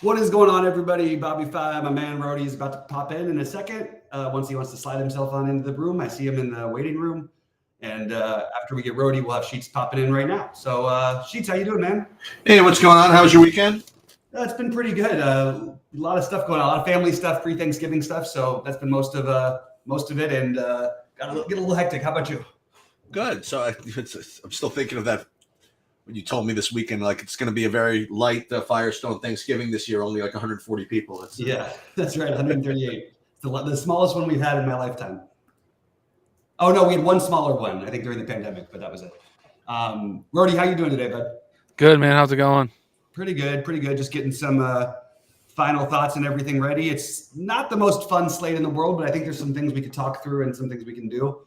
What is going on, everybody? Bobby Five, my man Rody is about to pop in a second. Once he wants to slide himself on into the room, I see him in the waiting room. And after we get Rody, we'll have Sheets popping in right now. So, Sheets, how you doing, man? Hey, what's going on? How was your weekend? It's been pretty good. A lot of stuff going on, a lot of family stuff, pre-Thanksgiving stuff. So that's been most of it, and got get a little hectic. How about you? Good. So I'm still thinking of that when you told me this weekend, like it's going to be a very light Firestone Thanksgiving this year, only like 140 people. Yeah, that's right, 138. The smallest one we've had in my lifetime. Oh no, we had one smaller one, I think, during the pandemic, but that was it. Rody, how you doing today, bud? Good, man. How's it going? Pretty good, pretty good. Just getting some final thoughts and everything ready. It's not the most fun slate in the world, but I think there's some things we could talk through and some things we can do.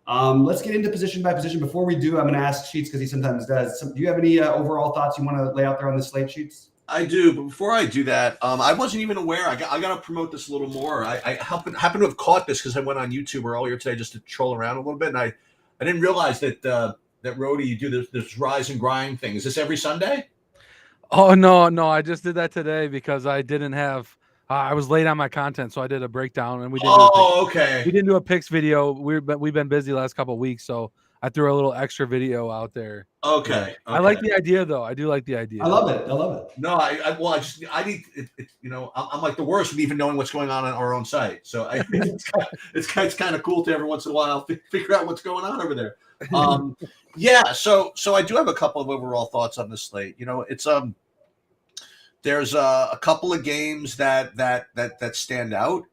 Let's get into position by position. Before we do, I'm going to ask Sheets because he sometimes does. Do you have any overall thoughts you want to lay out there on the slate, Sheets? I do, but before I do that, I wasn't even aware. I got to promote this a little more. I happen to have caught this because I went on YouTube earlier today just to troll around a little bit, and I didn't realize that that Rody, you do this rise and grind thing. Is this every Sunday? Oh no, I just did that today because I didn't have. I was late on my content, so I did a breakdown, and we didn't. Okay. We didn't do a picks video. We've been busy the last couple of weeks, so I threw a little extra video out there. Okay. I like the idea, though. I do like the idea. I love it. No, I need it, I'm like the worst with even knowing what's going on our own site. So it's kind of cool to every once in a while figure out what's going on over there. Yeah. So I do have a couple of overall thoughts on this slate. It's there's a couple of games that stand out,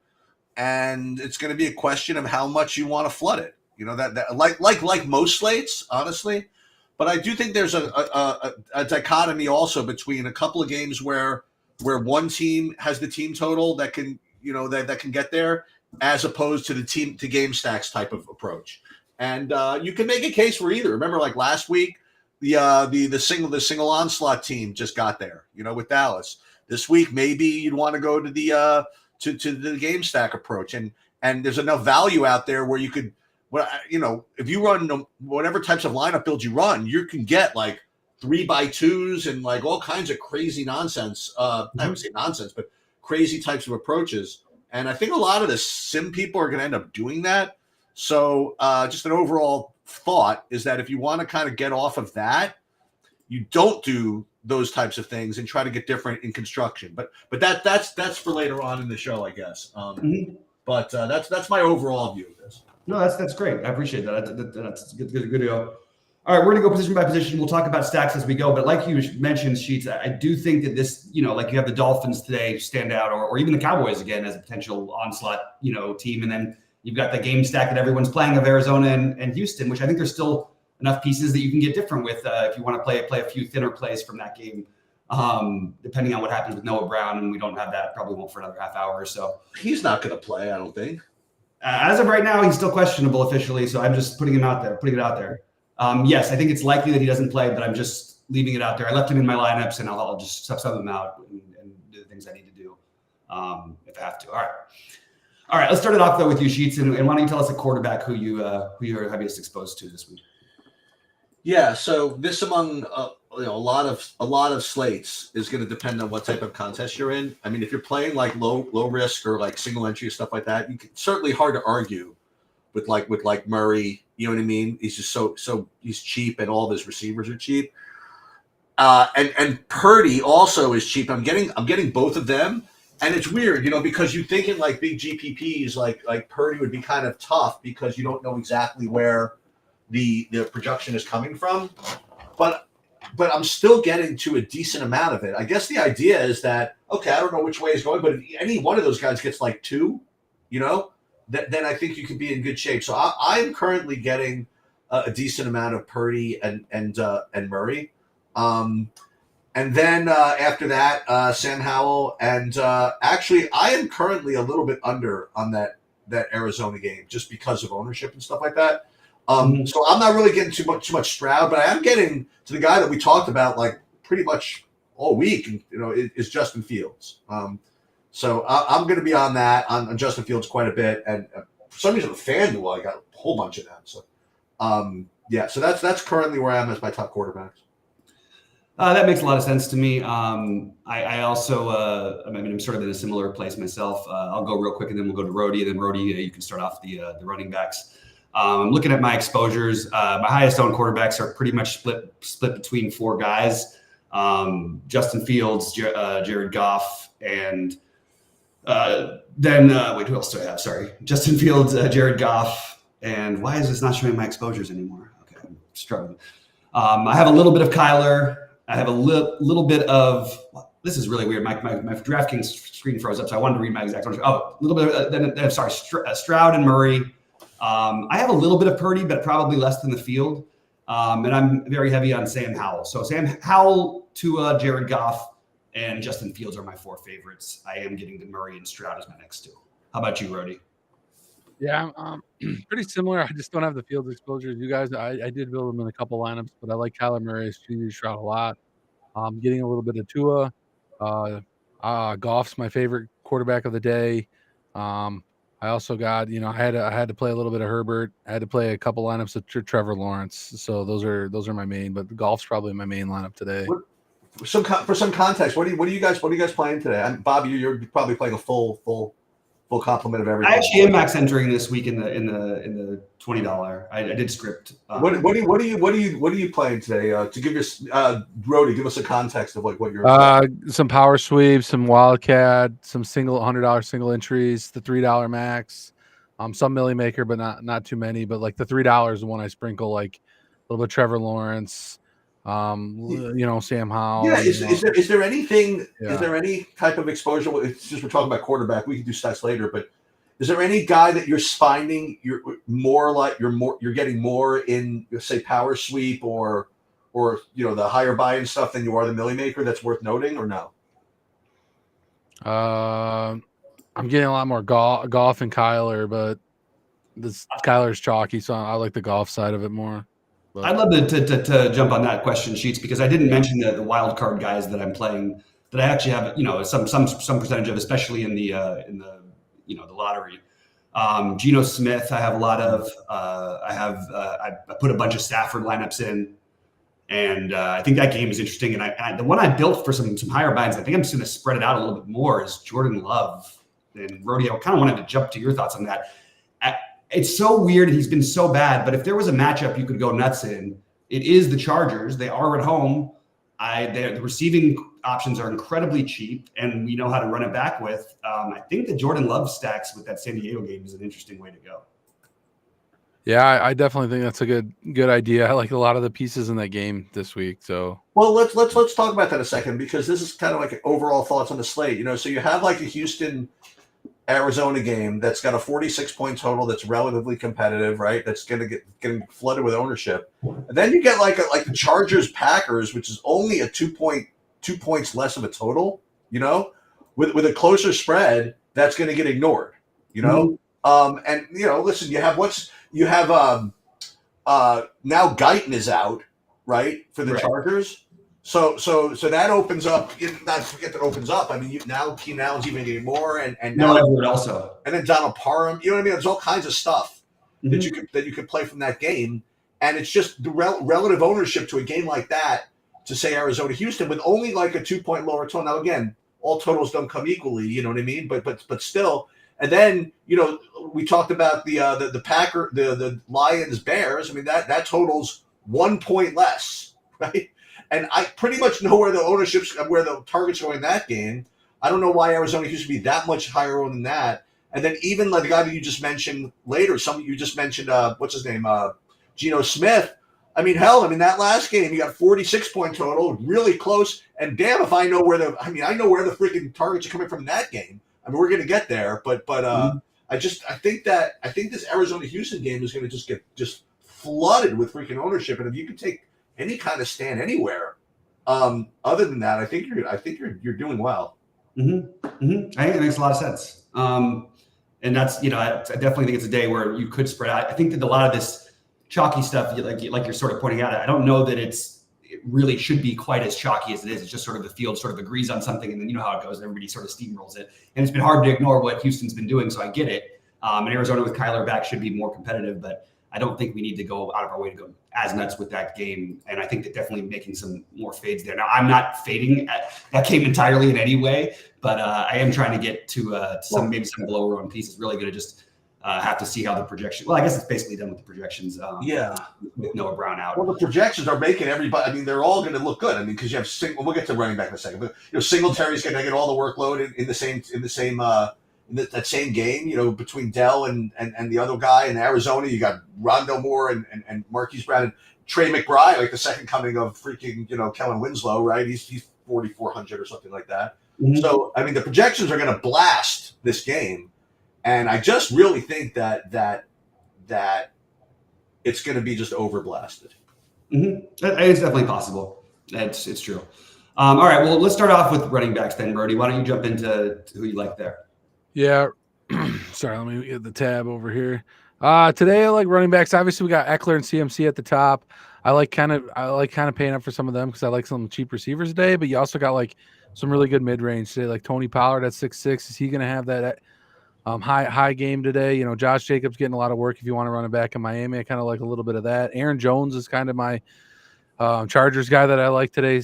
and it's going to be a question of how much you want to flood it. That like most slates, honestly. But I do think there's a dichotomy also between a couple of games where one team has the team total that can that can get there, as opposed to the team to game stacks type of approach. And you can make a case for either. Remember, like last week, the single onslaught team just got there. With Dallas. This week, maybe you'd want to go to the to the game stack approach, and there's enough value out there where you could. Well, if you run whatever types of lineup builds you run, you can get like 3x2s and like all kinds of crazy nonsense. I would say nonsense, but crazy types of approaches. And I think a lot of the sim people are going to end up doing that. So just an overall thought is that if you want to kind of get off of that, you don't do those types of things and try to get different in construction. But that's for later on in the show, I guess. But that's my overall view of this. No, that's great. I appreciate that. That's good to go. All right, we're going to go position by position. We'll talk about stacks as we go. But like you mentioned, Sheets, I do think that this, like you have the Dolphins today stand out, or even the Cowboys again as a potential onslaught, team. And then you've got the game stack that everyone's playing of Arizona and Houston, which I think there's still enough pieces that you can get different with if you want to play a few thinner plays from that game, depending on what happens with Noah Brown. And we don't have that, probably won't for another half hour or so. He's not going to play, I don't think. As of right now, he's still questionable officially, so I'm just putting it out there. Yes, I think it's likely that he doesn't play, but I'm just leaving it out there. I left him in my lineups, and I'll just sub them out and do the things I need to do if I have to. All right. Let's start it off though with you, Sheets, and why don't you tell us a quarterback who you're heaviest exposed to this week? Yeah, so this among a lot of slates is going to depend on what type of contest you're in. I mean, if you're playing like low risk or like single entry or stuff like that, certainly hard to argue with Murray. You know what I mean? He's just so he's cheap, and all of his receivers are cheap. And Purdy also is cheap. I'm getting both of them, and it's weird, because you think in like big GPPs, like Purdy would be kind of tough because you don't know exactly where the production is coming from, but I'm still getting to a decent amount of it. I guess the idea is that, okay, I don't know which way it's going, but if any one of those guys gets like 2, then I think you could be in good shape. So I'm currently getting a decent amount of Purdy and Murray. And then after that, Sam Howell. And actually, I am currently a little bit under on that Arizona game just because of ownership and stuff like that. So I'm not really getting too much Stroud, but I am getting to the guy that we talked about like pretty much all week, is Justin Fields. So I'm going to be on that on Justin Fields quite a bit, and for some reason, FanDuel I got a whole bunch of them. So yeah, so that's currently where I am as my top quarterbacks. That makes a lot of sense to me. I also, I mean, I'm sort of in a similar place myself. I'll go real quick, and then we'll go to Rhodey, and then Rhodey, you can start off the running backs. I'm looking at my exposures. My highest owned quarterbacks are pretty much split between four guys: Justin Fields, Jared Goff, and then wait, who else do I have? Sorry, Justin Fields, Jared Goff, and why is this not showing my exposures anymore? Okay, I'm struggling. I have a little bit of Kyler. I have a little bit of, this is really weird. My DraftKings screen froze up, so I wanted to read my exact numbers. Oh, a little bit of, Stroud and Murray. I have a little bit of Purdy, but probably less than the field. And I'm very heavy on Sam Howell. So Sam Howell, Tua, Jared Goff, and Justin Fields are my four favorites. I am getting to Murray and Stroud as my next two. How about you, Rhodey? Yeah, pretty similar. I just don't have the field exposure as you guys. I did build them in a couple lineups, but I like Kyler Murray, CJ Stroud a lot. Getting a little bit of Tua. Goff's my favorite quarterback of the day. I also got, I had to play a little bit of Herbert. I had to play a couple lineups of Trevor Lawrence. So those are my main, but Goff's probably my main lineup today. For some context, what are you guys playing today? Bobby, you're probably playing a full complement of everything. I actually am max entering this week in the $20. I did script. What are you playing today? To give us Rhodey, give us a context of like what you're. Some power sweeps, some wildcat, some $100 single entries, the $3 max, some Millie Maker, but not too many. But like the $3 is the one I sprinkle, like a little bit of Trevor Lawrence. Sam Howell. Yeah, is there anything? Yeah. Is there any type of exposure? It's just we're talking about quarterback. We can do stats later, but is there any guy that you're finding you're getting more in, say, power sweep or the higher buy-in stuff than you are the Millie Maker that's worth noting, or no? I'm getting a lot more Goff and Kyler, but this Kyler's chalky, so I like the Goff side of it more. I'd love to jump on that question, Sheets, because I didn't mention the wild card guys that I'm playing that I actually have, some percentage of, especially in the the lottery. Geno Smith, I have a lot of. I put a bunch of Stafford lineups in, and I think that game is interesting. And the one I built for some higher binds, I think I'm just going to spread it out a little bit more, is Jordan Love. And Rhodey, I kind of wanted to jump to your thoughts on that. It's so weird. He's been so bad, but if there was a matchup you could go nuts in, it is the Chargers. They are at home. The receiving options are incredibly cheap, and we know how to run it back with. I think the Jordan Love stacks with that San Diego game is an interesting way to go. Yeah, I definitely think that's a good idea. I like a lot of the pieces in that game this week. So, well, let's talk about that a second, because this is kind of like overall thoughts on the slate. So you have like a Houston Arizona game that's got a 46-point total that's relatively competitive, right? That's getting flooded with ownership. And then you get like the Chargers Packers, which is only a 2 points less of a total, with a closer spread that's going to get ignored, Mm-hmm. And listen, you have now Guyton is out, right, for the Chargers. So that opens up. Not forget that opens up. I mean, now Keenan Allen's even getting more, and now also, and then Donald Parham. You know what I mean? There's all kinds of stuff that you could play from that game, and it's just the relative ownership to a game like that, to say Arizona Houston, with only like a 2 point lower total. Now again, all totals don't come equally. You know what I mean? But still, and then we talked about the Packer, the Lions Bears. I mean that totals 1 point less, right? And I pretty much know where the target's going in that game. I don't know why Arizona used to be that much higher than that. And then even like the guy that you just mentioned later, you just mentioned, what's his name? Geno Smith. I mean, that last game, you got 46-point total, really close. And damn if I know where the freaking targets are coming from in that game. I mean, we're going to get there, but I think this Arizona Houston game is going to just get flooded with freaking ownership. And if you can take any kind of stand anywhere, other than that, I think you're doing well. Mm-hmm. Mm-hmm. I think it makes a lot of sense. And that's, I definitely think it's a day where you could spread out. I think that a lot of this chalky stuff, like you're sort of pointing out, I don't know that it really should be quite as chalky as it is. It's just sort of the field sort of agrees on something, and then you know how it goes. Everybody sort of steamrolls it, and it's been hard to ignore what Houston's been doing. So I get it. And Arizona with Kyler back should be more competitive, but I don't think we need to go out of our way to go as nuts with that game. And I think that definitely making some more fades there. Now, I'm not fading that game entirely in any way, but I am trying to get to maybe some lower owned pieces. Really going to just have to see how the projection. Well, I guess it's basically done with the projections. With Noah Brown out. Well, the projections are making everybody. I mean, they're all going to look good. I mean, because you have we'll get to running back in a second, but Singletary's going to get all the workload in that same game. Between Dell and the other guy in Arizona, you got Rondo Moore and Marquise Brown and Trey McBride, like the second coming of freaking Kellen Winslow, right? He's 4,400 or something like that. Mm-hmm. So I mean, the projections are going to blast this game. And I just really think that it's going to be just overblasted. Mm-hmm. It's definitely possible. It's true. All right. Well, let's start off with running backs then, Brody. Why don't you jump into who you like there? Yeah. Sorry, let me get the tab over here. Today I like running backs. Obviously, we got Eckler and CMC at the top. I like kind of paying up for some of them because I like some cheap receivers today. But you also got like some really good mid range today, like Tony Pollard at 6'6". Is he going to have that? High game today. Josh Jacobs getting a lot of work if you want to run it back in Miami. I kind of like a little bit of that. Aaron Jones is kind of my Chargers guy that I like today.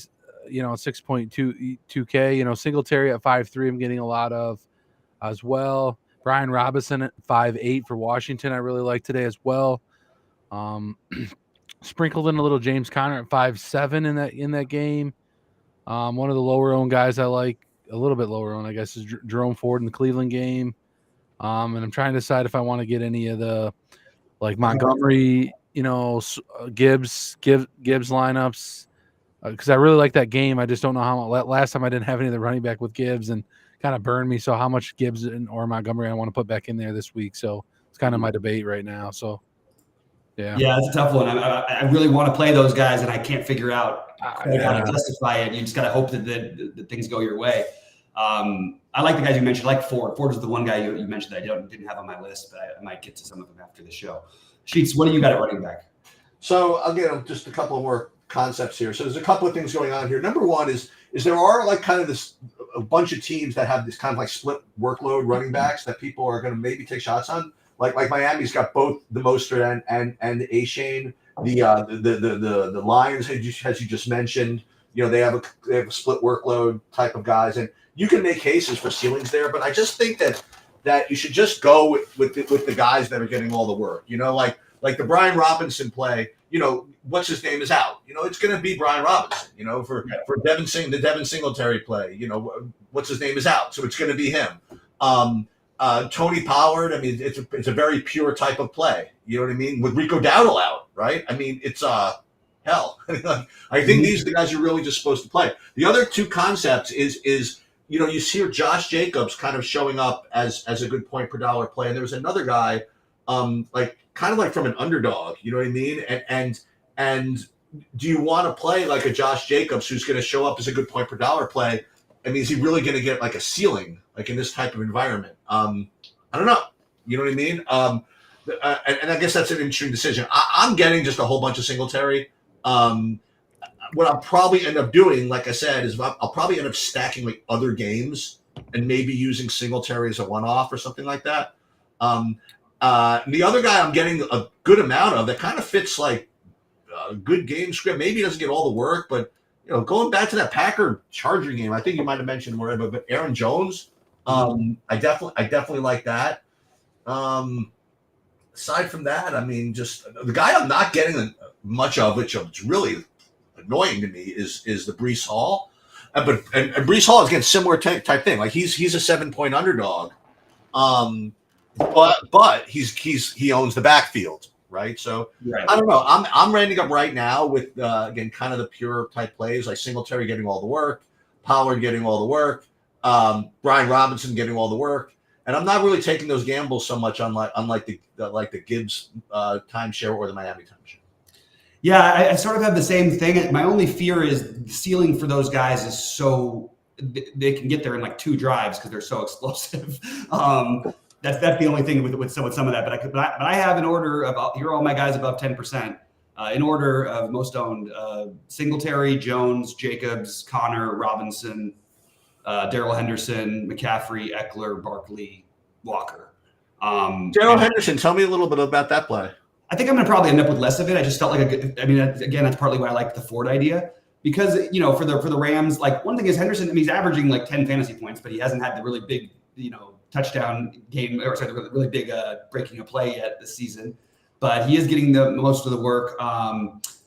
6.22K. Singletary at 5'3", I'm getting a lot of as well. Brian Robinson at 5'8" for Washington, I really like today as well. Sprinkled in a little James Conner at 5'7" in that game. One of the lower owned guys I like, a little bit lower owned, I guess, is Jerome Ford in the Cleveland game. And I'm trying to decide if I want to get any of the like Montgomery, Gibbs lineups because I really like that game. I just don't know how last time I didn't have any of the running back with Gibbs and kind of burned me. So how much Gibbs or Montgomery I want to put back in there this week. So it's kind of my debate right now. So yeah, it's a tough one. I really want to play those guys and I can't figure out how to justify it. You just got to hope that things go your way. I like the guys you mentioned. I like Ford. Ford is the one guy you mentioned that I didn't have on my list, but I might get to some of them after the show. Sheets, what do you got at running back? So I'll get just a couple of more concepts here. So there's a couple of things going on here. Number one is there are like kind of a bunch of teams that have this kind of like split workload running backs that people are going to maybe take shots on. Like Miami's got both the Mostert and the A-Shane. The Lions, as you just mentioned, they have a split workload type of guys, and you can make cases for ceilings there. But I just think that you should just go with the guys that are getting all the work. Like the Brian Robinson play. What's his name is out. It's going to be Brian Robinson. For Devin Singletary play. What's his name is out, so it's going to be him. Tony Pollard. I mean, it's a very pure type of play. You know what I mean? With Rico Dowdle out, right? I mean, it's hell. I think these are the guys you're really just supposed to play. The other two concepts is you see Josh Jacobs kind of showing up as a good point per dollar play, and there was another guy, kind of like from an underdog. You know what I mean? And do you want to play like a Josh Jacobs who's going to show up as a good point per dollar play? I mean, is he really going to get like a ceiling like in this type of environment? I don't know. You know what I mean? And I guess that's an interesting decision. I'm getting just a whole bunch of Singletary. What I'll probably end up doing, like I said, is I'll probably end up stacking like other games and maybe using Singletary as a one-off or something like that. The other guy I'm getting a good amount of that kind of fits like a good game script. Maybe he doesn't get all the work, but going back to that Packer Charger game, I think you might have mentioned whatever, but Aaron Jones, I definitely like that. Aside from that, I mean, just the guy I'm not getting much of, which is really annoying to me, is the Breece Hall. But Breece Hall is again similar type thing. Like he's a 7-point underdog, but he owns the backfield, right? So right. I don't know. I'm ending up right now with again kind of the pure type plays like Singletary getting all the work, Pollard getting all the work, Brian Robinson getting all the work. And I'm not really taking those gambles so much unlike the Gibbs timeshare or the Miami timeshare. Yeah, I sort of have the same thing. My only fear is the ceiling for those guys is so they can get there in like 2 drives because they're so explosive. That's the only thing with some of that. But I have an order of here are all my guys above 10%. In order of most owned: Singletary, Jones, Jacobs, Connor, Robinson, Darrell Henderson, McCaffrey, Eckler, Barkley, Walker. Darrell Henderson, tell me a little bit about that play. I think I'm going to probably end up with less of it. I just felt like again, that's partly why I like the Ford idea because, for the Rams, like one thing is Henderson, he's averaging like 10 fantasy points, but he hasn't had the really big, touchdown game, or sorry, the really big breaking a play yet this season. But he is getting the most of the work.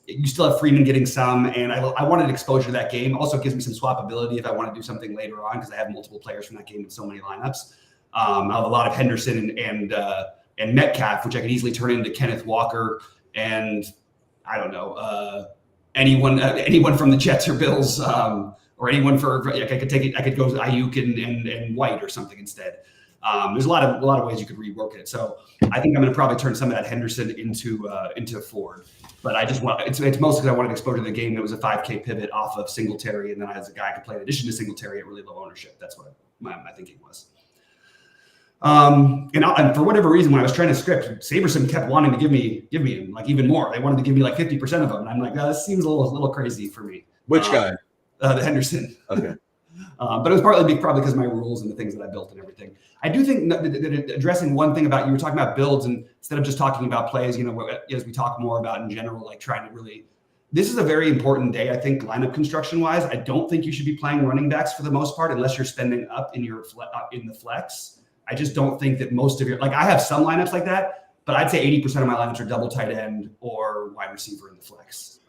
You still have Freeman getting some, and I wanted exposure to that game. Also, it gives me some swappability if I want to do something later on because I have multiple players from that game in so many lineups. I have a lot of Henderson and Metcalf, which I could easily turn into Kenneth Walker and I don't know anyone from the Jets or Bills or anyone I could take it. I could go Ayuk and White or something instead. There's a lot of ways you could rework it. So I think I'm going to probably turn some of that Henderson into Ford. But I just want it's mostly because I wanted exposure to the game. That was a 5K pivot off of Singletary, and then as a guy I could play in addition to Singletary at really low ownership. That's what my thinking was. And for whatever reason, when I was trying to script, Saberson kept wanting to give me him like even more. They wanted to give me like 50% of them, and I'm like, this seems a little crazy for me. Which guy? The Henderson. Okay. But it was probably because of my rules and the things that I built and everything. I do think that addressing one thing about you were talking about builds and instead of just talking about plays, as we talk more about in general, like trying to really. This is a very important day, I think, lineup construction wise. I don't think you should be playing running backs for the most part unless you're spending up in the flex. I just don't think that most of I have some lineups like that, but I'd say 80% of my lineups are double tight end or wide receiver in the flex.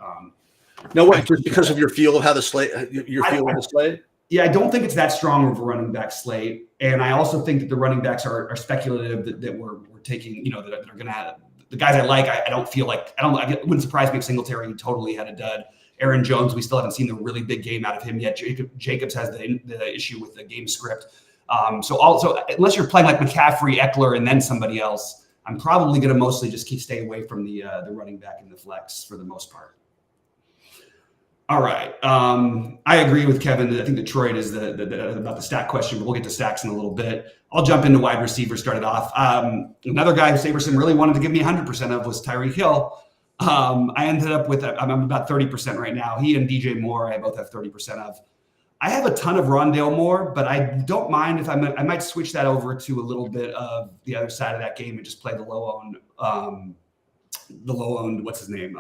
No, what? Just because of your feel of how the slate, your feel of the slate? Yeah, I don't think it's that strong of a running back slate, and I also think that the running backs are speculative that we're taking. That are going to have the guys I like. I don't feel like it wouldn't surprise me if Singletary totally had a dud. Aaron Jones, we still haven't seen the really big game out of him yet. Jacobs has the issue with the game script. So also, unless you're playing like McCaffrey, Eckler, and then somebody else, I'm probably going to mostly just stay away from the running back in the flex for the most part. All right. I agree with Kevin that I think Detroit is about the stack question, but we'll get to stacks in a little bit. I'll jump into wide receiver, started off. Another guy who Saberson really wanted to give me 100% of was Tyreek Hill. I ended up with, I'm about 30% right now. He and DJ Moore, I both have 30% of. I have a ton of Rondale Moore, but I don't mind if I might switch that over to a little bit of the other side of that game and just play the low owned, what's his name?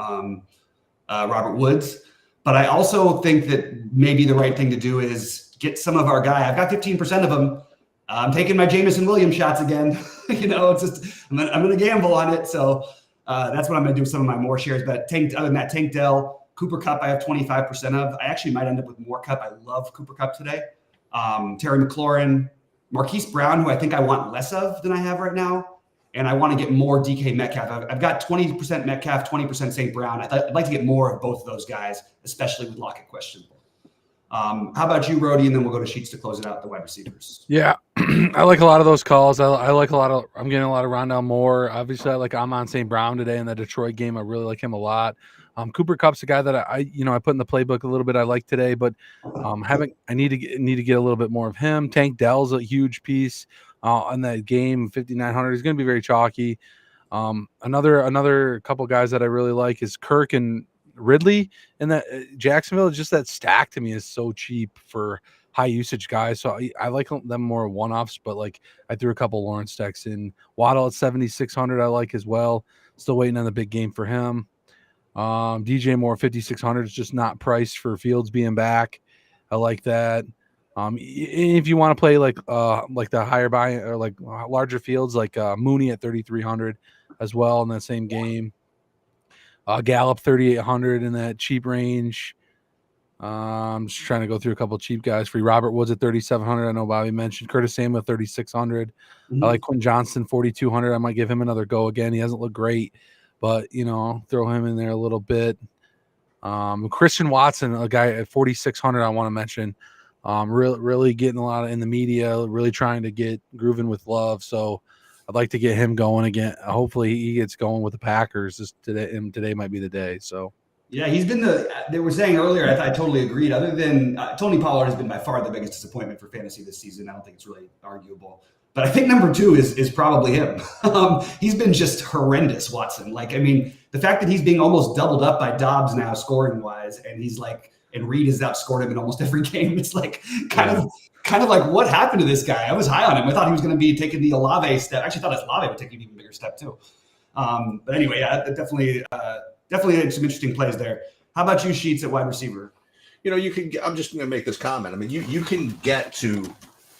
Robert Woods. But I also think that maybe the right thing to do is get some of our guy. I've got 15% of them. I'm taking my Jameson Williams shots again. It's just I'm going to gamble on it. So that's what I'm going to do with some of my more shares. But other than that, Tank Dell, Cooper Kupp, I have 25% of. I actually might end up with more Kupp. I love Cooper Kupp today. Terry McLaurin, Marquise Brown, who I think I want less of than I have right now. And I want to get more DK Metcalf. I've got 20% Metcalf, 20% St. Brown. I'd like to get more of both of those guys, especially with Lockett questionable. How about you, Brody? And then we'll go to Sheets to close it out, the wide receivers. Yeah, I like a lot of those calls. I like I'm getting a lot of Rondale Moore. Obviously, I like Amon St. Brown today in the Detroit game. I really like him a lot. Cooper Kupp's a guy that I put in the playbook a little bit. I like today, but I need to get a little bit more of him. Tank Dell's a huge piece on that game. 5,900. He's going to be very chalky. Another couple guys that I really like is Kirk and Ridley in that Jacksonville. Just that stack to me is so cheap for high usage guys. So I like them more one-offs, but like I threw a couple Lawrence stacks in. Waddle at 7,600 I like as well. Still waiting on the big game for him. DJ Moore 5,600 is just not priced for Fields being back. I like that. If you want to play like the higher buy or like larger fields, like Mooney at 3,300 as well in that same game. Gallup 3,800 in that cheap range. I'm just trying to go through a couple cheap guys for you. Robert Woods at 3,700. I know Bobby mentioned Curtis Samuel 3,600. I like Quinn Johnson 4,200. I might give him another go again. He hasn't looked great, but throw him in there a little bit. Christian Watson, a guy at 4,600. I want to mention. Really getting a lot in the media, really trying to get grooving with Love. So I'd like to get him going again. Hopefully he gets going with the Packers today, and today might be the day. So yeah, he's been they were saying earlier, I totally agreed. Other than Tony Pollard has been by far the biggest disappointment for fantasy this season. I don't think it's really arguable. But I think number two is probably him. He's been just horrendous, Watson. The fact that he's being almost doubled up by Dobbs now scoring wise, and he's like, and Reed has outscored him in almost every game. It's like kind of like what happened to this guy? I was high on him. I thought he was going to be taking the Olave step. I actually thought Olave would take an even bigger step too. But anyway, yeah, definitely some interesting plays there. How about you, Sheets, at wide receiver? You can. I'm just going to make this comment. I mean, you can get to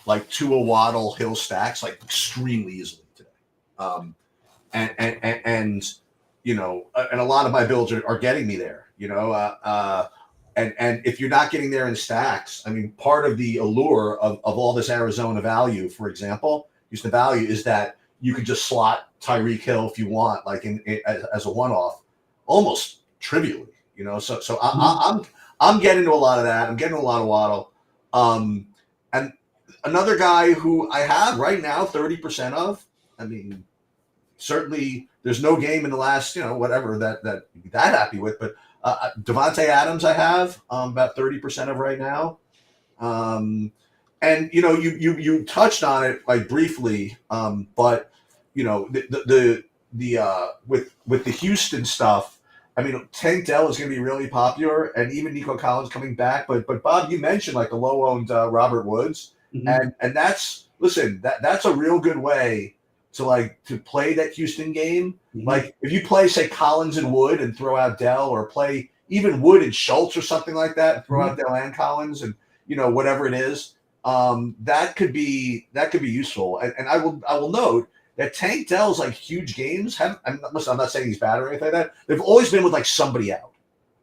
like Tua, Waddle, Hill stacks like extremely easily today, and and a lot of my builds are getting me there. And if you're not getting there in stacks, I mean, part of the allure of all this Arizona value, for example, Houston value, is that you could just slot Tyreek Hill if you want, like as a one-off, almost trivially. So I'm getting to a lot of that. I'm getting to a lot of Waddle. And another guy who I have right now 30% of, I mean, certainly there's no game in the last, whatever that you'd be that happy with, but Devontae Adams I have about 30% of right now. And you touched on it like briefly, but the with the Houston stuff, I mean, Tank Dell is going to be really popular, and even Nico Collins coming back. But Bob, you mentioned like the low-owned Robert Woods, and that's a real good way to play that Houston game. Mm-hmm. Like if you play say Collins and Wood and throw out Dell, or play even Wood and Schultz or something like that, and throw out Dell and Collins, and whatever it is, that could be useful. And I will note that Tank Dell's like huge games. I'm not saying he's bad or anything like that. They've always been with like somebody out.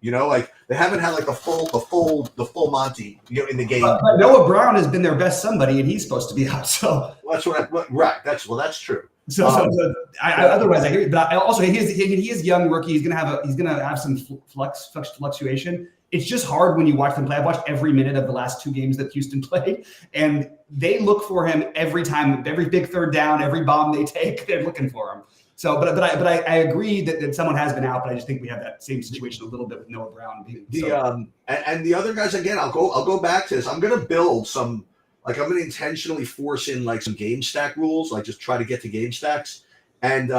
Like they haven't had like the full Monty, in the game. But Noah Brown has been their best somebody, and he's supposed to be out. So that's right. That's true. So otherwise I hear you, but also he is young rookie. He's gonna have some fluctuation. It's just hard when you watch them play. I've watched every minute of the last 2 games that Houston played, and they look for him every time, every big third down, every bomb they take, they're looking for him. So, but I agree that someone has been out, but I just think we have that same situation a little bit with Noah Brown. And the other guys, again, I'll go back to this. I'm going to build some, like I'm going to intentionally force in like some game stack rules, like just try to get to game stacks. And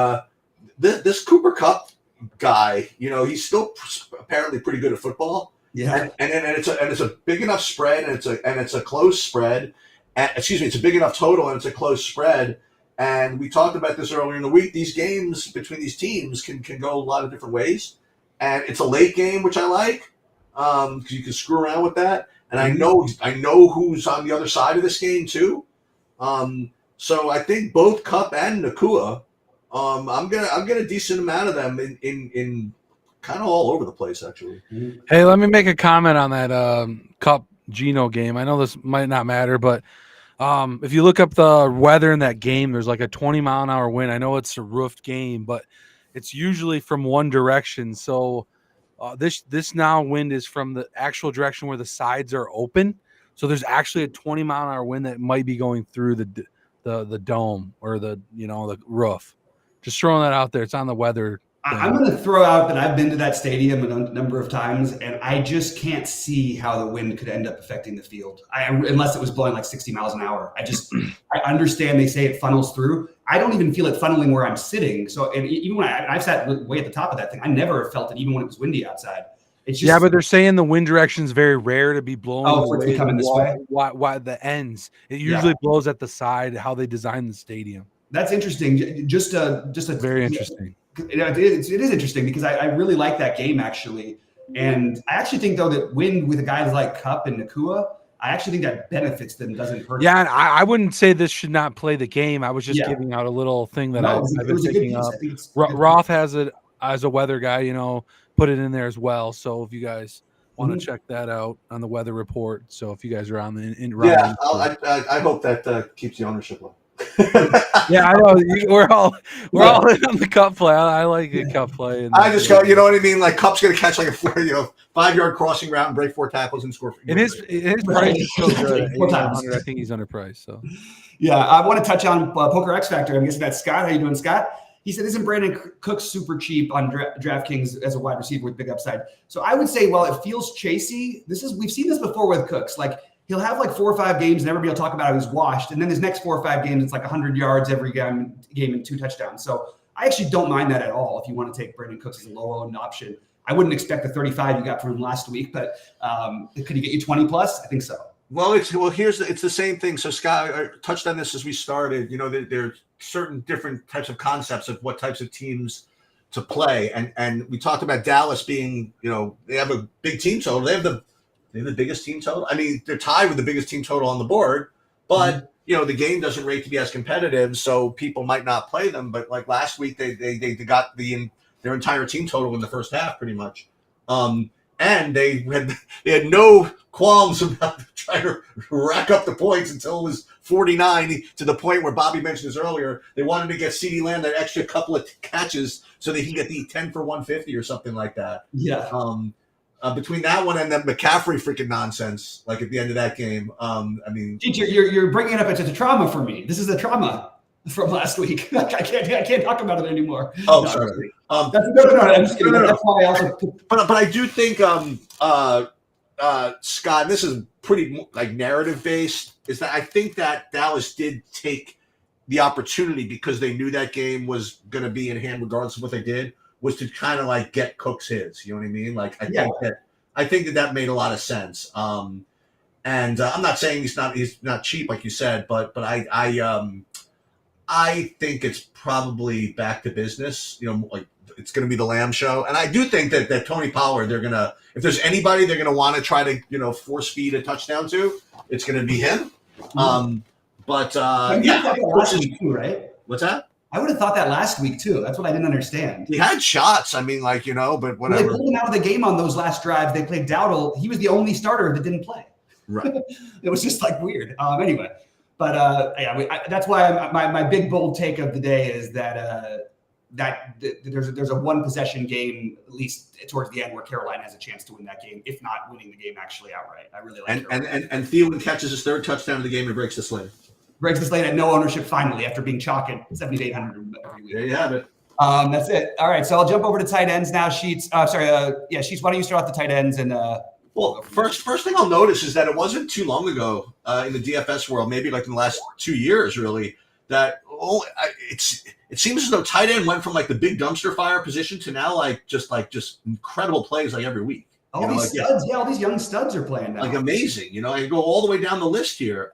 this Cooper Kupp guy, he's still apparently pretty good at football. Yeah, and it's a big enough spread, and it's a close spread. It's a big enough total, and it's a close spread. And we talked about this earlier in the week. These games between these teams can go a lot of different ways, and it's a late game, which I like because you can screw around with that. And I know who's on the other side of this game too. So I think both Kupp and Nacua, I'm gonna a decent amount of them in kind of all over the place, actually. Hey, let me make a comment on that Kupp Geno game. I know this might not matter, but if you look up the weather in that game, there's like a 20-mile-an-hour wind. I know it's a roofed game, but it's usually from one direction. So this now wind is from the actual direction where the sides are open. So there's actually a 20-mile-an-hour wind that might be going through the dome or the roof. Just throwing that out there. It's on the weather. I'm going to throw out that I've been to that stadium a number of times, and I just can't see how the wind could end up affecting the field, unless it was blowing like 60 miles an hour. I understand they say it funnels through. I don't even feel it funneling where I'm sitting. So, and even when I've sat way at the top of that thing, I never felt it, even when it was windy outside. It's just, but they're saying the wind direction is very rare to be blowing. For it to be coming this way. Why the ends? It usually blows at the side. How they design the stadium. That's interesting. Just a very interesting. It is interesting because I really like that game, actually. And I actually think, though, that wind with guys like Kupp and Nacua, I actually think that benefits them, doesn't hurt them. And I wouldn't say this should not play the game. I was just giving out a little thing that I've been picking up. Roth has it as a weather guy, put it in there as well. So if you guys want to check that out on the weather report. So if you guys are on I hope that keeps the ownership low. I know we're all in on the Kupp play. I like the Kupp play. I just go, you know what I mean? Like Kupp's gonna catch like a 5-yard crossing route and break 4 tackles and score. And his price is still good. I think he's underpriced. So I want to touch on Poker X Factor. I'm guessing that's Scott. How you doing, Scott? He said, isn't Brandon Cooks super cheap on DraftKings as a wide receiver with big upside? So I would say, while it feels chasey, we've seen this before with Cooks. Like, he'll have like 4 or 5 games and everybody will talk about how he's washed. And then his next 4 or 5 games, it's like 100 yards every game and 2 touchdowns. So I actually don't mind that at all if you want to take Brandon Cooks as a low-owned option. I wouldn't expect the 35 you got from him last week, but could he get you 20 plus? I think so. Well, it's the same thing. So Scott touched on this as we started. You know, there are certain different types of concepts of what types of teams to play, and we talked about Dallas being, you know, they have a big team total. They have the biggest team total. I mean, they're tied with the biggest team total on the board, but you know, the game doesn't rate to be as competitive, so people might not play them. But like last week, they got their entire team total in the first half, pretty much. And they had no qualms about trying to rack up the points until it was 49, to the point where Bobby mentioned this earlier. They wanted to get CeeDee Lamb that extra couple of catches so that he can get the 10 for 150 or something like that. Yeah. Between that one and then McCaffrey freaking nonsense, like at the end of that game. I mean, you're bringing it up. It's a trauma for me. This is a trauma from last week. I can't talk about it anymore. Oh, no, sorry. I'm just kidding. That's why I also. But I do think, Scott, and this is pretty like narrative based, is that I think that Dallas did take the opportunity, because they knew that game was going to be in hand regardless of what they did, was to kind of like get Cooks his. You know what I mean? Like I think that made a lot of sense. And I'm not saying he's not cheap like you said, but I think it's probably back to business. You know, like it's going to be the Lamb show, and I do think that Tony Pollard, they're gonna, if there's anybody they're gonna want to try to, you know, force feed a touchdown to, it's going to be him. Last week too, right? What's that? I would have thought that last week too. That's what I didn't understand. He had shots. I mean, like, you know, but whatever. They pulled him out of the game on those last drives. They played Dowdle. He was the only starter that didn't play. Right. It was just like weird. Anyway, but that's why my big bold take of the day is that there's a one possession game, at least towards the end, where Carolina has a chance to win that game, if not winning the game actually outright. I really like it. And Thielen catches his third touchdown of the game and breaks the slate. Breaks the slate at no ownership finally after being chalked at 7,800 every week. There you have it. That's it. All right, so I'll jump over to tight ends now. Sheets. Sheets. Why don't you start off the tight ends and? Well, first thing I'll notice is that it wasn't too long ago in the DFS world, maybe like in the last 2 years, really, that it seems as though tight end went from like the big dumpster fire position to now like just incredible plays like every week. All these studs, all these young studs are playing now. Like amazing, you know. I go all the way down the list here.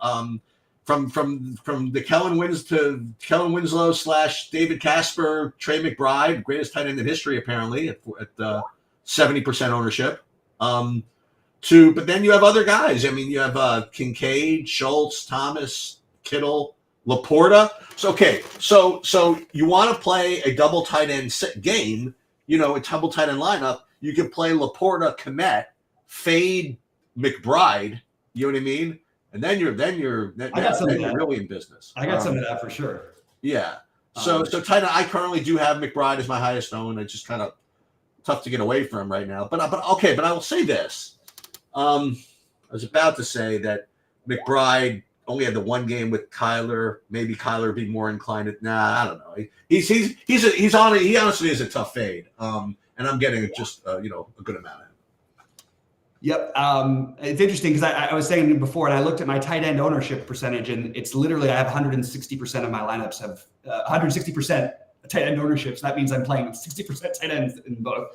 From the Kellen Winslow / David Casper, Trey McBride, greatest tight end in history apparently at 70% ownership. But then you have other guys. I mean, you have Kincaid, Schultz, Thomas, Kittle, Laporta. So you want to play a double tight end game, you know, a double tight end lineup. You can play Laporta, Kmet, fade McBride. You know what I mean? And then you're really in business. I got some of that for sure. Yeah. So tight end, I currently do have McBride as my highest owned. It's just kind of tough to get away from right now. But I will say this. I was about to say that McBride only had the one game with Kyler. Maybe Kyler would be more inclined to. I don't know. He honestly is a tough fade. And I'm getting just a good amount of him. Yep. It's interesting because I was saying before, and I looked at my tight end ownership percentage, and it's literally I have 160% of my lineups have 160% tight end ownership. So that means I'm playing 60% tight ends in both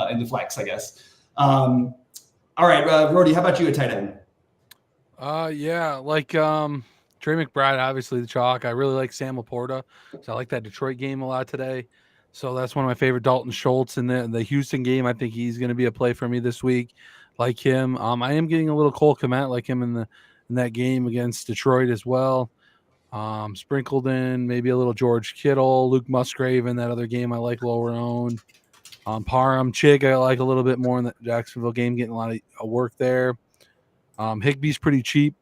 in the flex, I guess. All right, Rody, how about you at tight end? Trey McBride, obviously the chalk. I really like Sam Laporta, so I like that Detroit game a lot today. So that's one of my favorite. Dalton Schultz in the Houston game. I think he's going to be a play for me this week. Like him, I am getting a little Cole Kmet like him in that game against Detroit as well. Sprinkled in maybe a little George Kittle, Luke Musgrave in that other game I like lower owned. Parham Chig I like a little bit more in the Jacksonville game, getting a lot of work there. Higbee's pretty cheap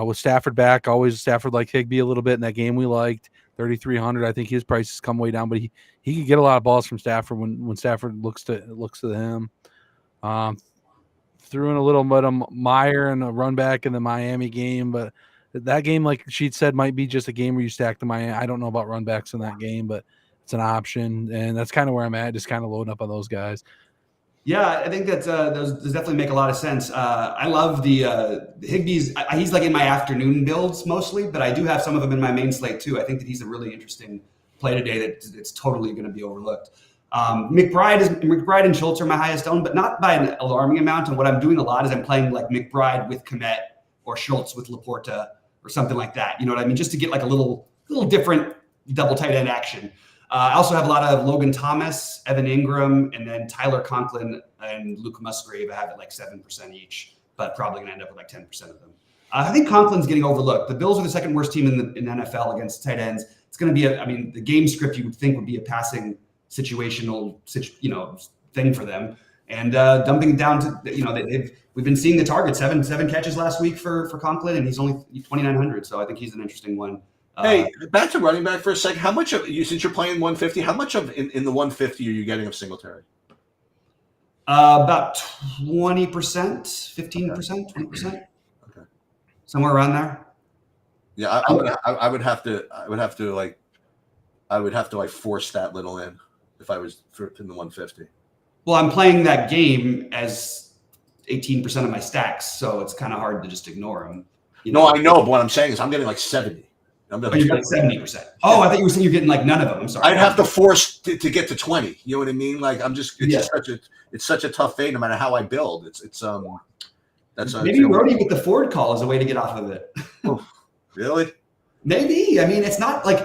with Stafford back. Always Stafford like Higbee a little bit in that game we liked. 3,300. I think his prices come way down, but he could get a lot of balls from Stafford when Stafford looks to him. Threw in a little bit of Meyer and a run back in the Miami game, but that game, like Sheet said, might be just a game where you stack the Miami. I don't know about run backs in that game, but it's an option, and that's kind of where I'm at, just kind of loading up on those guys. Yeah, I think that those definitely make a lot of sense. I love the Higbee's. He's like in my afternoon builds mostly, but I do have some of them in my main slate too. I think that he's a really interesting play today that's totally going to be overlooked. McBride and Schultz are my highest owned, but not by an alarming amount. And what I'm doing a lot is I'm playing like McBride with Kmet, or Schultz with Laporta or something like that. You know what I mean? Just to get like a little different double tight end action. I also have a lot of Logan Thomas, Evan Ingram, and then Tyler Conklin and Luke Musgrave. I have at like 7% each, but probably going to end up with like 10% of them. I think Conklin's getting overlooked. The Bills are the second worst team in the NFL against tight ends. It's going to be the game script you would think would be a passing situational, thing for them. And dumping it down to, we've been seeing the target, seven catches last week for Conklin, and he's only 2,900. So I think he's an interesting one. Hey, back to running back for a second. How much of you, since you're playing 150, how much of in the 150 are you getting of Singletary? About 20%, 15%, 20%. Okay. Somewhere around there. Yeah, I would have to force that little in if I was in the 150. Well, I'm playing that game as 18% of my stacks, so it's kind of hard to just ignore them. No, I know, but what I'm saying is I'm getting like 70. You're like 70%. Oh, I thought you were saying you're getting like none of them. I'm sorry. I'd have to force to get to 20. You know what I mean? Like it's such a tough fade no matter how I build. That's maybe Rody with the Ford call is a way to get off of it. Oh, really? Maybe. I mean, it's not like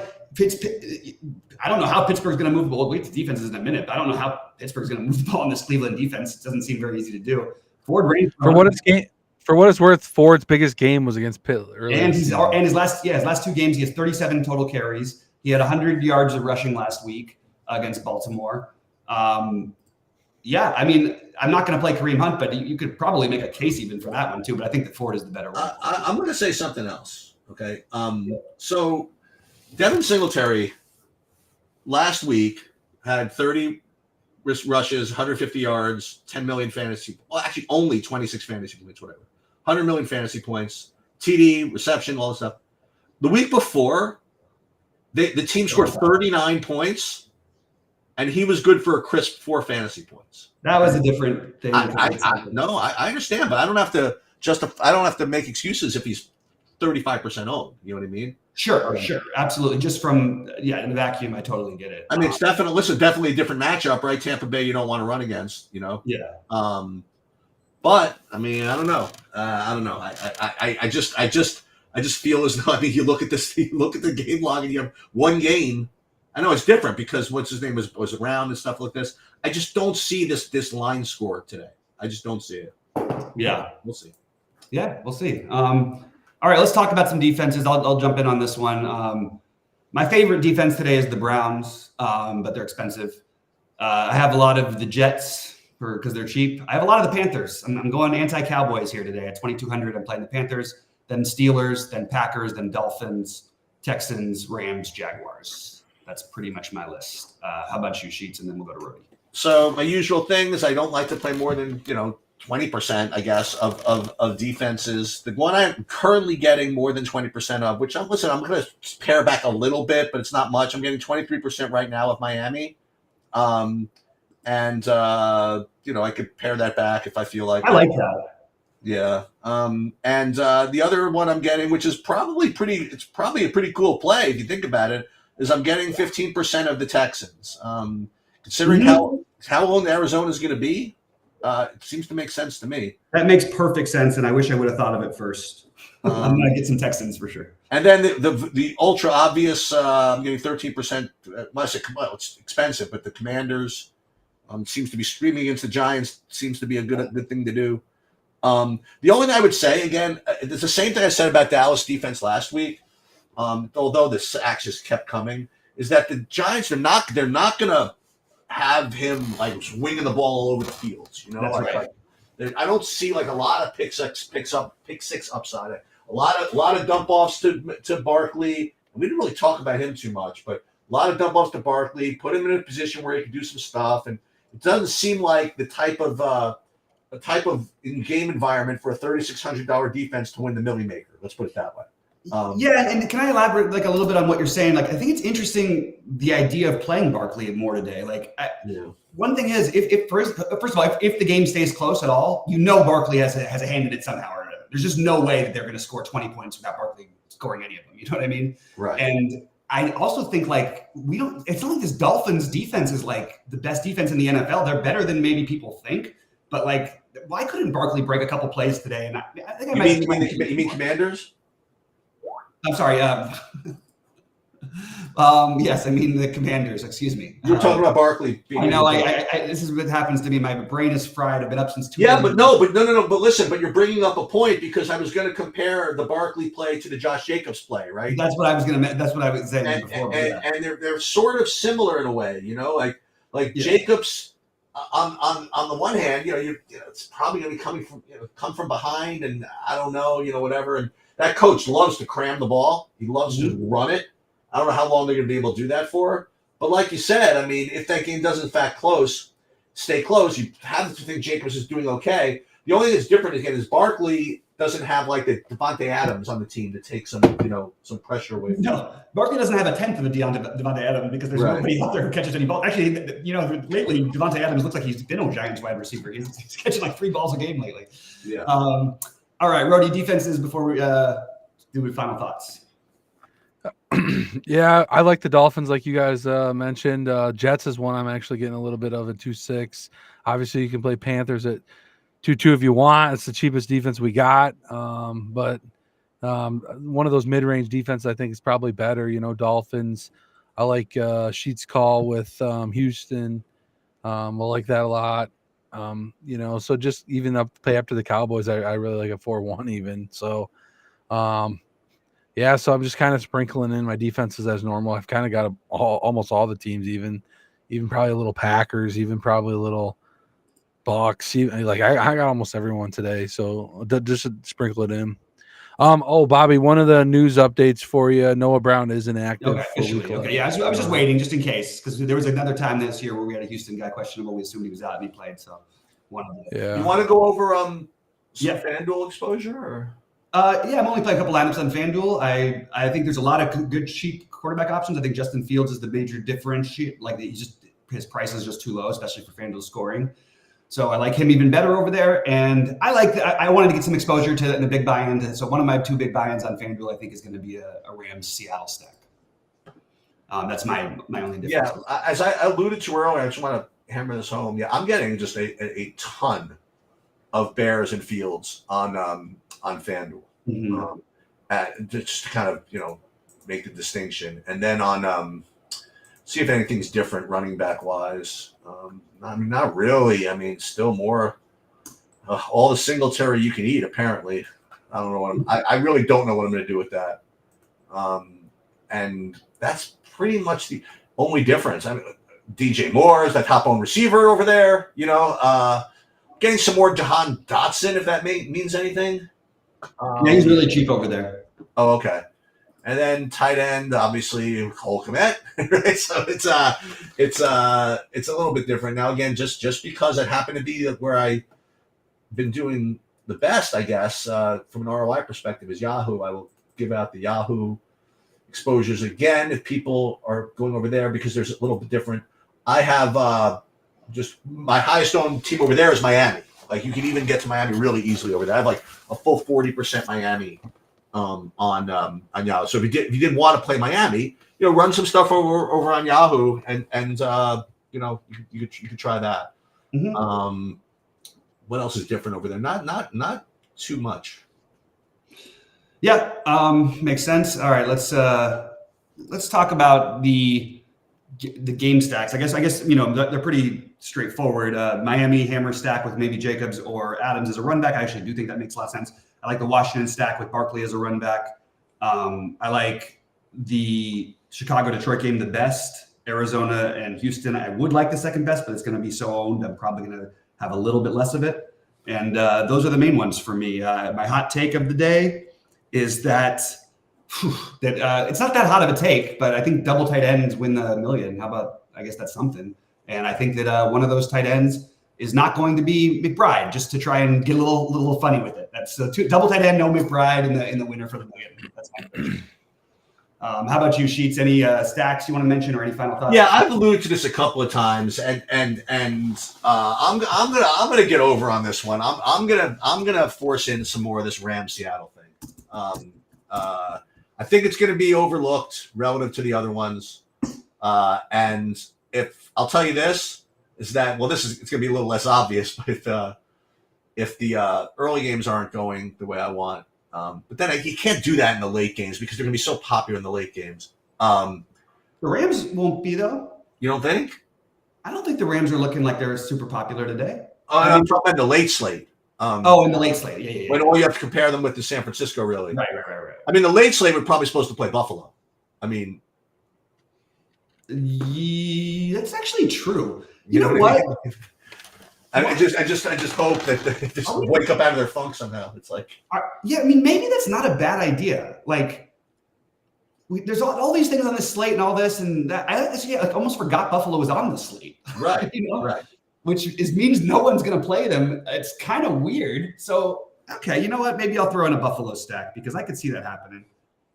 I don't know how Pittsburgh's going to move the ball. Wait, the defense is in a minute. But I don't know how Pittsburgh's going to move the ball in this Cleveland defense. It doesn't seem very easy to do. Ford ran for what it's worth, Ford's biggest game was against Pitt earlier. And his last 2 games, he has 37 total carries. He had 100 yards of rushing last week against Baltimore. Yeah, I mean, I'm not going to play Kareem Hunt, but you could probably make a case even for that one too. But I think that Ford is the better one. I'm going to say something else. Okay. So Devin Singletary last week had 30 rushes, 150 yards, 10 million fantasy. Well, actually, only 26 fantasy points, whatever. 100 million fantasy points, TD, reception, all this stuff. The week before, the team scored 39 points, and he was good for a crisp 4 fantasy points. That was a different thing. I understand, but I don't have to I don't have to make excuses if he's 35% owned. You know what I mean? Sure, absolutely. Just from in the vacuum, I totally get it. I mean, it's definitely a different matchup, right? Tampa Bay, you don't want to run against, Yeah. But I mean, I don't know. I just feel as though, I mean, you look at the game log and you have one game. I know it's different because what's his name was around and stuff like this. I just don't see this line score today. I just don't see it. Yeah, we'll see. Yeah, we'll see. All right, let's talk about some defenses. I'll jump in on this one. My favorite defense today is the Browns, but they're expensive. I have a lot of the Jets because they're cheap. I have a lot of the Panthers. I'm going anti-Cowboys here today. At 2,200, I'm playing the Panthers, then Steelers, then Packers, then Dolphins, Texans, Rams, Jaguars. That's pretty much my list. How about you, Sheets? And then we'll go to Rody. So my usual thing is I don't like to play more than 20%, I guess, of defenses. The one I'm currently getting more than 20% of, which I'm going to pare back a little bit, but it's not much. I'm getting 23% right now of Miami. I could pare that back if I feel like I like that. Yeah. The other one I'm getting, which is probably a pretty cool play if you think about it, is I'm getting 15% of the Texans. Considering how old Arizona is going to be, it seems to make sense to me. That makes perfect sense, and I wish I would have thought of it first. I'm going to get some Texans for sure. And then the ultra obvious, I'm getting 13%. It's expensive, but the Commanders seems to be streaming against the Giants. Seems to be a good thing to do. The only thing I would say, again, it's the same thing I said about Dallas defense last week. Although the sacks just kept coming, is that the Giants they're not going to have him like swinging the ball all over the fields. That's right. I don't see like a lot of pick six upside. A lot of dump offs to Barkley. We didn't really talk about him too much, but a lot of dump offs to Barkley. Put him in a position where he can do some stuff, and it doesn't seem like the type of in-game environment for a $3,600 defense to win the Millie Maker. Let's put it that way. And can I elaborate like a little bit on what you're saying? Like, I think it's interesting the idea of playing Barkley more today. Like, one thing is, if first of all, if the game stays close at all, Barkley has a hand in it somehow or another. There's just no way that they're going to score 20 points without Barkley scoring any of them. You know what I mean? Right. And I also think like it's not like this Dolphins defense is like the best defense in the NFL. They're better than maybe people think, but like why couldn't Barkley break a couple plays today? And I think I You mean Commanders? I'm sorry. Yes, I mean the Commanders. Excuse me. You're talking about Barkley. I know. This is what happens to me. My brain is fried. I've been up since 2 Yeah, but no. But listen. But you're bringing up a point because I was going to compare the Barkley play to the Josh Jacobs play, right? That's what I was going to. That's what I was saying And, before. and they're sort of similar in a way, like Jacobs. On the one hand, it's probably going to be come from behind, and I don't know, whatever. And that coach loves to cram the ball. He loves to run it. I don't know how long they're going to be able to do that for. But like you said, I mean, if that game does in fact stay close, you have to think Jacobs is doing okay. The only thing that's different again is Barkley doesn't have like the Devontae Adams on the team to take some pressure away. No, Barkley doesn't have a tenth of a Devontae Adams because there's nobody out there who catches any ball. Actually, lately Devontae Adams looks like he's been a Giants wide receiver. He's catching like 3 balls a game lately. Yeah. All right, Rody, defenses before we do final thoughts. Yeah, I like the Dolphins, like you guys mentioned. Jets is one I'm actually getting a little bit of at 2.6. Obviously, you can play Panthers at 2.2 if you want. It's the cheapest defense we got. But one of those mid-range defense I think is probably better. Dolphins. I like Sheets' call with Houston. I like that a lot. So just even play up to the Cowboys, I really like a 4-1 even. So, so I'm just kind of sprinkling in my defenses as normal. I've kind of got almost all the teams, even probably a little Packers, even probably a little Bucks. I got almost everyone today, so just sprinkle it in. Bobby, one of the news updates for you: Noah Brown is inactive. Okay, yeah, I was just waiting just in case because there was another time this year where we had a Houston guy questionable. We assumed he was out and he played. So You want to go over some FanDuel exposure? Or? I'm only playing a couple lineups on FanDuel. I think there's a lot of good cheap quarterback options. I think Justin Fields is the major differentiator. Like his price is just too low, especially for FanDuel scoring. So I like him even better over there. And I wanted to get some exposure to the big buy-in. So one of my 2 big buy-ins on FanDuel, I think, is going to be a Rams Seattle stack. That's my only difference. Yeah, as I alluded to earlier, I just want to hammer this home. Yeah, I'm getting just a ton of Bears and Fields on FanDuel. Mm-hmm. Just to kind of make the distinction, and then on see if anything's different running back wise. Not really. I mean, still more all the Singletary you can eat. Apparently, I don't know I really don't know what I'm going to do with that. And that's pretty much the only difference. I mean, DJ Moore is that top owned receiver over there. Getting some more Jahan Dotson, if that means anything. He's really cheap over there. Oh, okay. And then tight end, obviously Cole Kmet, right? So it's a little bit different now. Again, just because it happened to be where I've been doing the best, I guess, from an ROI perspective is Yahoo. I will give out the Yahoo exposures again if people are going over there because there's a little bit different. I have just my highest owned team over there is Miami. Like you can even get to Miami really easily over there. I have like a full 40% Miami on Yahoo. So if you didn't want to play Miami, run some stuff over on Yahoo and you could try that. Mm-hmm. What else is different over there? Not too much. Yeah, makes sense. All right, let's talk about the game stacks. I guess they're pretty straightforward. Miami hammer stack with maybe Jacobs or Adams as a run back. I actually do think that makes a lot of sense. I like the Washington stack with Barkley as a run back. I like the Chicago-Detroit game the best. Arizona and Houston, I would like the second best, but it's going to be so owned. I'm probably going to have a little bit less of it. And those are the main ones for me. My hot take of the day is that it's not that hot of a take, but I think double tight ends win the million. How about, I guess that's something. And I think that one of those tight ends is not going to be McBride, just to try and get a little funny with it. That's double tight end, no McBride in the winner for the million. That's my prediction. How about you, Sheets? Any stacks you want to mention or any final thoughts? Yeah, I've alluded to this a couple of times, and I'm gonna get over on this one. I'm gonna force in some more of this Rams Seattle thing. I think it's gonna be overlooked relative to the other ones, and if I'll tell you this is that it's gonna be a little less obvious, but if the early games aren't going the way I want. But then you can't do that in the late games because they're going to be so popular in the late games. The Rams won't be though. You don't think? I don't think the Rams are looking like they're super popular today. Oh, I'm talking about the late slate. In the late slate, yeah. When all you have to compare them with the San Francisco, really. Right. I mean, the late slate we're probably supposed to play Buffalo. I mean, that's actually true. You know what? I just hope that they just wake up out of their funk somehow. It's like, yeah, I mean, maybe that's not a bad idea. Like, there's all these things on this slate and all this and that. I almost forgot Buffalo was on the slate. Right, right. Which means no one's going to play them. It's kind of weird. So, okay, you know what? Maybe I'll throw in a Buffalo stack because I could see that happening.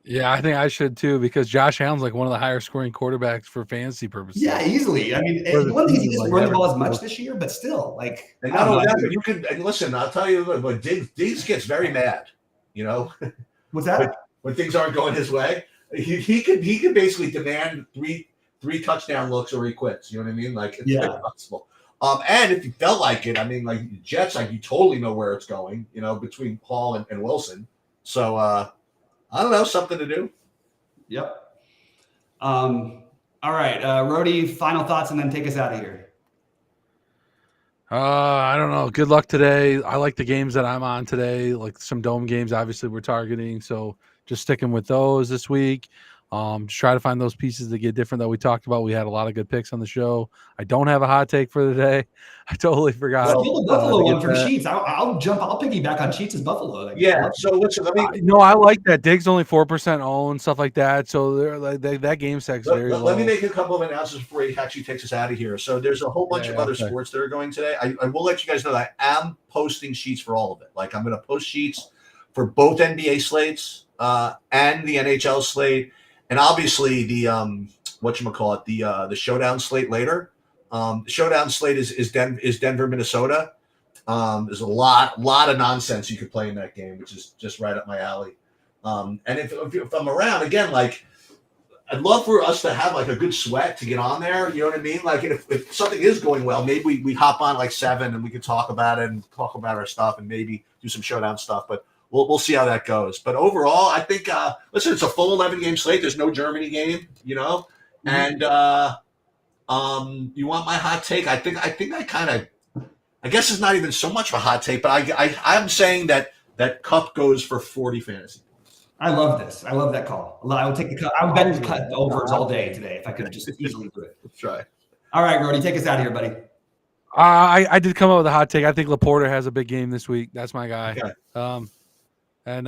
Yeah, I think I should too because Josh Allen's like one of the higher scoring quarterbacks for fantasy purposes. Yeah, easily. I mean, one thing he doesn't run the ball as much this year, but still, like. And not only that, you can listen. I'll tell you, but Diggs gets very mad. You know, what's that? When things aren't going his way, he could basically demand three touchdown looks or he quits. You know what I mean? Like it's impossible. And if you felt like it, I mean, like the Jets, like you totally know where it's going. You know, between Paul and Wilson. So I don't know, something to do. Yep. All right, Rody, final thoughts, and then take us out of here. I don't know. Good luck today. I like the games that I'm on today, like some dome games. Obviously, we're targeting, so just sticking with those this week. Just try to find those pieces that get different that we talked about. We had a lot of good picks on the show. I don't have a hot take for the day. I totally forgot. Well, the Buffalo one from Sheets. I'll piggyback on Sheets' Buffalo. Like, yeah. So listen, no, I like that. Diggs only 4% owned, stuff like that. So they're like that game sex very low. Let me make a couple of announcements before he actually takes us out of here. So there's a whole bunch of other sports that are going today. I will let you guys know that I am posting sheets for all of it. Like I'm going to post sheets for both NBA slates and the NHL slate. And obviously the the showdown slate later. The showdown slate is Denver, Minnesota. There's a lot of nonsense you could play in that game, which is just right up my alley. And if I'm around again, like I'd love for us to have like a good sweat to get on there. You know what I mean? Like if something is going well, maybe we hop on like 7 and we can talk about it and talk about our stuff and maybe do some showdown stuff. But we'll see how that goes. But overall, I think listen, it's a full 11-game slate. There's no Germany game, you know. Mm-hmm. And you want my hot take? I think I guess it's not even so much of a hot take, but I'm saying that Cup goes for 40 fantasy points. I love this. I love that call. I would take the cut. I would bet the cut overs all day today if I could just easily do it. Let's try. All right, Rody, take us out of here, buddy. I did come up with a hot take. I think Laporta has a big game this week. That's my guy. Okay. And